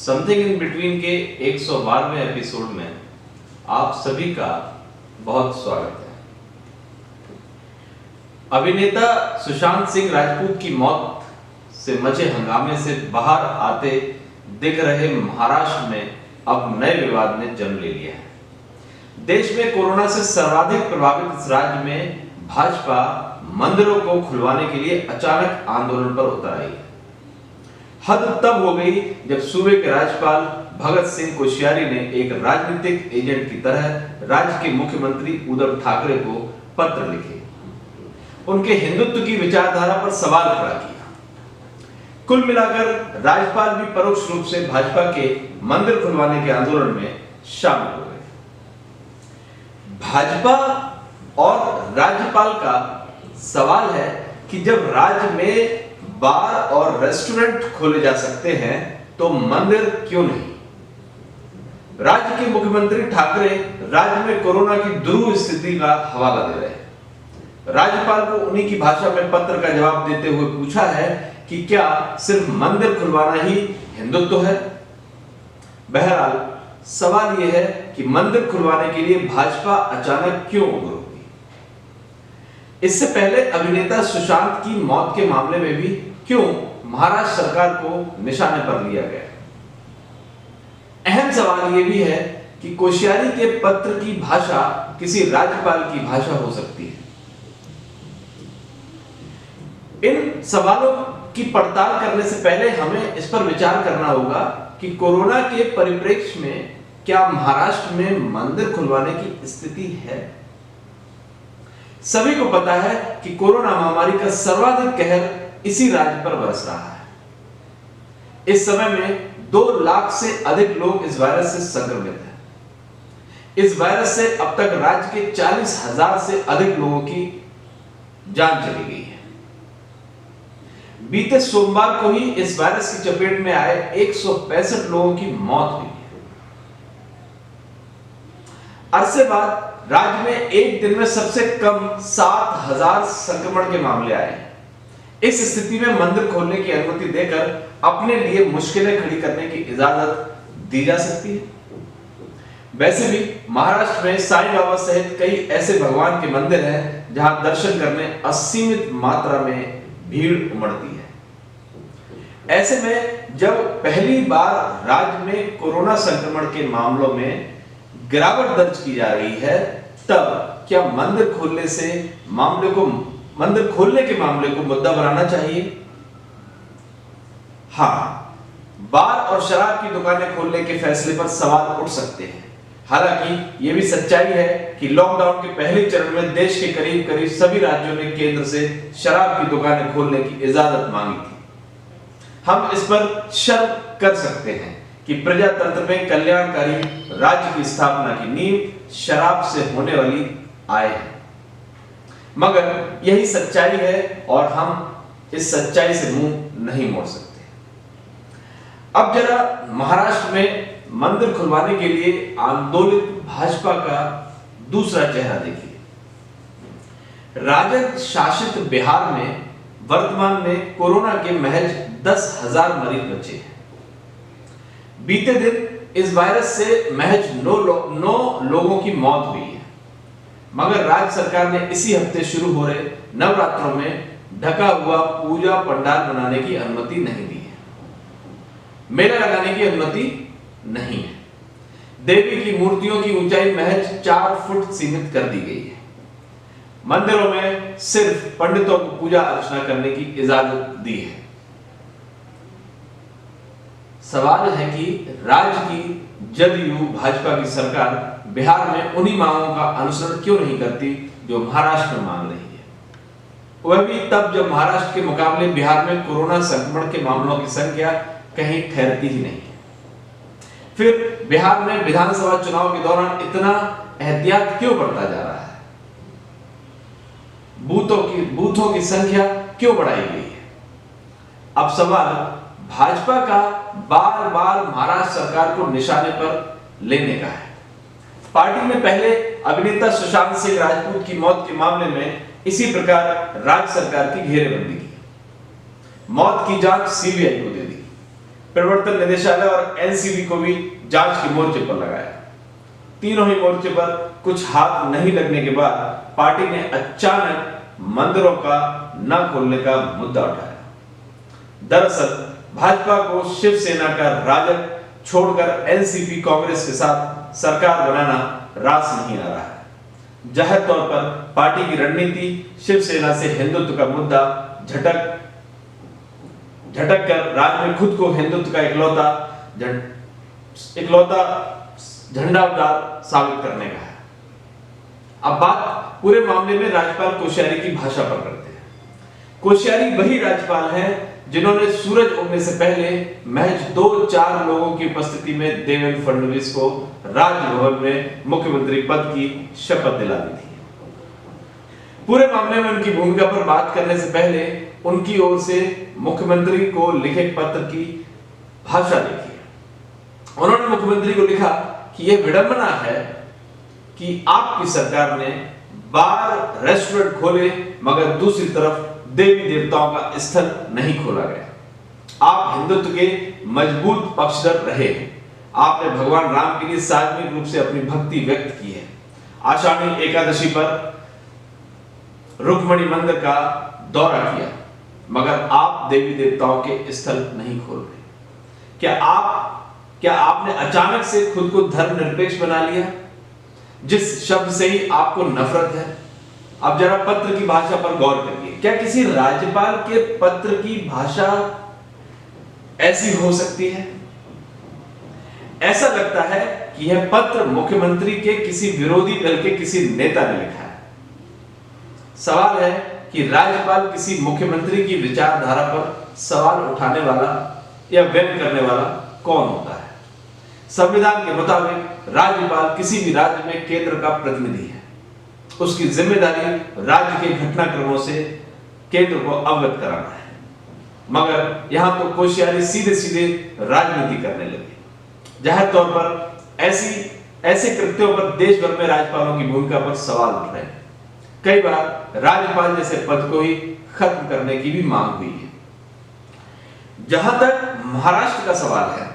Something in between के 112वें episode में आप सभी का बहुत स्वागत है। अभिनेता सुशांत सिंह राजपूत की मौत से मचे हंगामे से बाहर आते दिख रहे महाराष्ट्र में अब नए विवाद ने जन्म ले लिया है। देश में कोरोना से सर्वाधिक प्रभावित इस राज्य में भाजपा मंदिरों को खुलवाने के लिए अचानक आंदोलन पर उतर आई है। हद तब हो गई जब सूबे के राज्यपाल भगत सिंह कोश्यारी ने एक राजनीतिक एजेंट की तरह राज्य के मुख्यमंत्री उद्धव ठाकरे को पत्र लिखे, उनके हिंदुत्व की विचारधारा पर सवाल खड़ा किया। कुल मिलाकर राज्यपाल भी परोक्ष रूप से भाजपा के मंदिर खुलवाने के आंदोलन में शामिल हो गए। भाजपा और राज्यपाल का सवाल है कि जब राज्य में बार और रेस्टोरेंट खोले जा सकते हैं तो मंदिर क्यों नहीं? राज्य के मुख्यमंत्री ठाकरे राज्य में कोरोना की दुरूह स्थिति का हवाला दे रहे हैं। राज्यपाल को उन्हीं की भाषा में पत्र का जवाब देते हुए पूछा है कि क्या सिर्फ मंदिर खुलवाना ही हिंदुत्व है? बहरहाल सवाल यह है कि मंदिर खुलवाने के लिए भाजपा अचानक क्यों उग्र हुई? इससे पहले अभिनेता सुशांत की मौत के मामले में भी क्यों महाराष्ट्र सरकार को निशाने पर लिया गया? अहम सवाल यह भी है कि कोश्यारी के पत्र की भाषा किसी राज्यपाल की भाषा हो सकती है। इन सवालों की पड़ताल करने से पहले हमें इस पर विचार करना होगा कि कोरोना के परिप्रेक्ष्य में क्या महाराष्ट्र में मंदिर खुलवाने की स्थिति है? सभी को पता है कि कोरोना महामारी का सर्वाधिक कहर इसी राज्य पर बरस रहा है। इस समय में 2 लाख से अधिक लोग इस वायरस से संक्रमित हैं। इस वायरस से अब तक राज्य के 40,000 से अधिक लोगों की जान चली गई है। बीते सोमवार को ही इस वायरस की चपेट में आए 165 लोगों की मौत हुई है। अरसे बाद राज्य में एक दिन में सबसे कम 7,000 संक्रमण के मामले आए हैं। इस स्थिति में मंदिर खोलने की अनुमति देकर अपने लिए मुश्किलें खड़ी करने की इजाजत दी जा सकती है। वैसे भी महाराष्ट्र में साईं बाबा सहित कई ऐसे भगवान के मंदिर हैं जहां दर्शन करने असीमित मात्रा में भीड़ उमड़ती है। ऐसे में जब पहली बार राज्य में कोरोना संक्रमण के मामलों में गिरावट दर्ज की जा रही है, तब क्या मंदिर खोलने के मामले को मुद्दा बनाना चाहिए? हाँ, बार और शराब की दुकानें खोलने के फैसले पर सवाल उठ सकते हैं। हालांकि यह भी सच्चाई है कि लॉकडाउन के पहले चरण में देश के करीब सभी राज्यों ने केंद्र से शराब की दुकानें खोलने की इजाजत मांगी थी। हम इस पर शर्म कर सकते हैं कि प्रजातंत्र में कल्याणकारी राज्य की स्थापना की नींव शराब से होने वाली आय है, मगर यही सच्चाई है और हम इस सच्चाई से मुंह नहीं मोड़ सकते। अब जरा महाराष्ट्र में मंदिर खुलवाने के लिए आंदोलित भाजपा का दूसरा चेहरा देखिए। राजद शासित बिहार में वर्तमान में कोरोना के महज 10,000 मरीज बचे हैं। बीते दिन इस वायरस से महज 9 लोगों की मौत हुई है, मगर राज्य सरकार ने इसी हफ्ते शुरू हो रहे नवरात्रों में ढका हुआ पूजा पंडाल बनाने की अनुमति नहीं दी है। मेला लगाने की अनुमति नहीं है। देवी की मूर्तियों की ऊंचाई महज 4 फुट सीमित कर दी गई है। मंदिरों में सिर्फ पंडितों को पूजा अर्चना करने की इजाजत दी है। सवाल है कि राज्य की जदयू भाजपा की सरकार बिहार में उन्हीं मांगों का अनुसरण क्यों नहीं करती जो महाराष्ट्र में मांग रही है, वह भी तब जब महाराष्ट्र के मुकाबले बिहार में कोरोना संक्रमण के मामलों की संख्या कहीं ठहरती ही नहीं है। फिर बिहार में विधानसभा चुनाव के दौरान इतना एहतियात क्यों बढ़ता जा रहा है? बूथों की संख्या क्यों बढ़ाई गई है? अब सवाल भाजपा का बार बार महाराष्ट्र सरकार को निशाने पर लेने का है। पार्टी ने पहले अभिनेता सुशांत सिंह राजपूत की मौत के मामले में इसी प्रकार राज्य सरकार की घेरेबंदी की। मौत की जांच सीबीआई को दे दी। प्रवर्तन निदेशालय और एनसीबी को भी जांच के मोर्चे पर लगाया। तीनों ही मोर्चे पर कुछ हाथ नहीं लगने के बाद पार्टी ने अचानक मंदिरों का न खोलने का मुद्दा उठाया। दरअसल भाजपा को शिवसेना का राजग छोड़कर एनसीपी कांग्रेस के साथ सरकार बनाना रास नहीं आ रहा है। जाहिर तौर पर पार्टी की रणनीति शिवसेना से हिंदुत्व का मुद्दा झटक कर राज्य में खुद को हिंदुत्व का इकलौता झंडादार साबित करने का है। अब बात पूरे मामले में राज्यपाल कोश्यारी की भाषा पर करते हैं। कोश्यारी वही राज्यपाल हैं जिन्होंने सूरज उगने से पहले महज 2-4 लोगों की उपस्थिति में देवेंद्र फडणवीस को राजभवन में मुख्यमंत्री पद की शपथ दिला दी थी। पूरे मामले में उनकी भूमिका पर बात करने से पहले उनकी ओर से मुख्यमंत्री को लिखे पत्र की भाषा देखिए। उन्होंने मुख्यमंत्री को लिखा कि यह विडंबना है कि आपकी सरकार ने बार रेस्टोरेंट खोले मगर दूसरी तरफ देवी देवताओं का स्थल नहीं खोला गया। आप हिंदुत्व के मजबूत पक्षधर रहे हैं। आपने भगवान राम के लिए सार्वजनिक रूप से अपनी भक्ति व्यक्त की है। आषाढ़ी एकादशी पर रुक्मणी मंदिर का दौरा किया मगर आप देवी देवताओं के स्थल नहीं खोल रहे। क्या आपने अचानक से खुद को धर्मनिरपेक्ष बना लिया, जिस शब्द से ही आपको नफरत है? अब जरा पत्र की भाषा पर गौर करिए। क्या किसी राज्यपाल के पत्र की भाषा ऐसी हो सकती है? ऐसा लगता है कि यह पत्र मुख्यमंत्री के किसी विरोधी दल के किसी नेता ने लिखा है। सवाल है कि राज्यपाल किसी मुख्यमंत्री की विचारधारा पर सवाल उठाने वाला या व्यक्त करने वाला कौन होता है? संविधान के मुताबिक राज्यपाल किसी भी राज्य में केंद्र का प्रतिनिधि है। उसकी जिम्मेदारी राज्य के घटनाक्रमों से केंद्र को अवगत कराना है। मगर यहां तो कोश्यारी सीधे सीधे राजनीति करने लगे। जाहिर तौर पर ऐसे कृत्यों पर देश भर में राज्यपालों की भूमिका पर सवाल उठ रहे हैं। कई बार राज्यपाल जैसे पद को ही खत्म करने की भी मांग हुई है। जहां तक महाराष्ट्र का सवाल है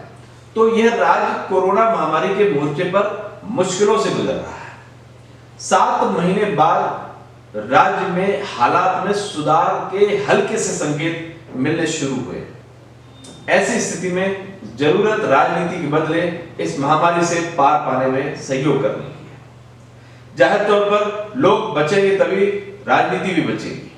तो यह राज्य कोरोना महामारी के मोर्चे पर मुश्किलों से गुजर रहा है। 7 महीने बाद राज्य में हालात में सुधार के हल्के से संकेत मिलने शुरू हुए। ऐसी स्थिति में जरूरत राजनीति के बदले इस महामारी से पार पाने में सहयोग करने की है। जाहिर तौर पर लोग बचेंगे तभी राजनीति भी बचेगी।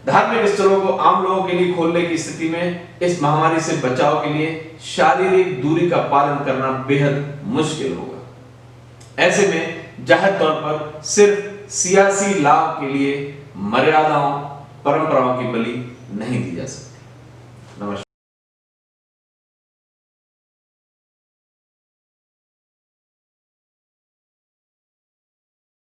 धार्मिक स्थलों को आम लोगों के लिए खोलने की स्थिति में इस महामारी से बचाव के लिए शारीरिक दूरी का पालन करना बेहद मुश्किल होगा। ऐसे में जाहिर तौर पर सिर्फ सियासी लाभ के लिए मर्यादाओं, परंपराओं की बलि नहीं दी जा सकती। नमस्कार।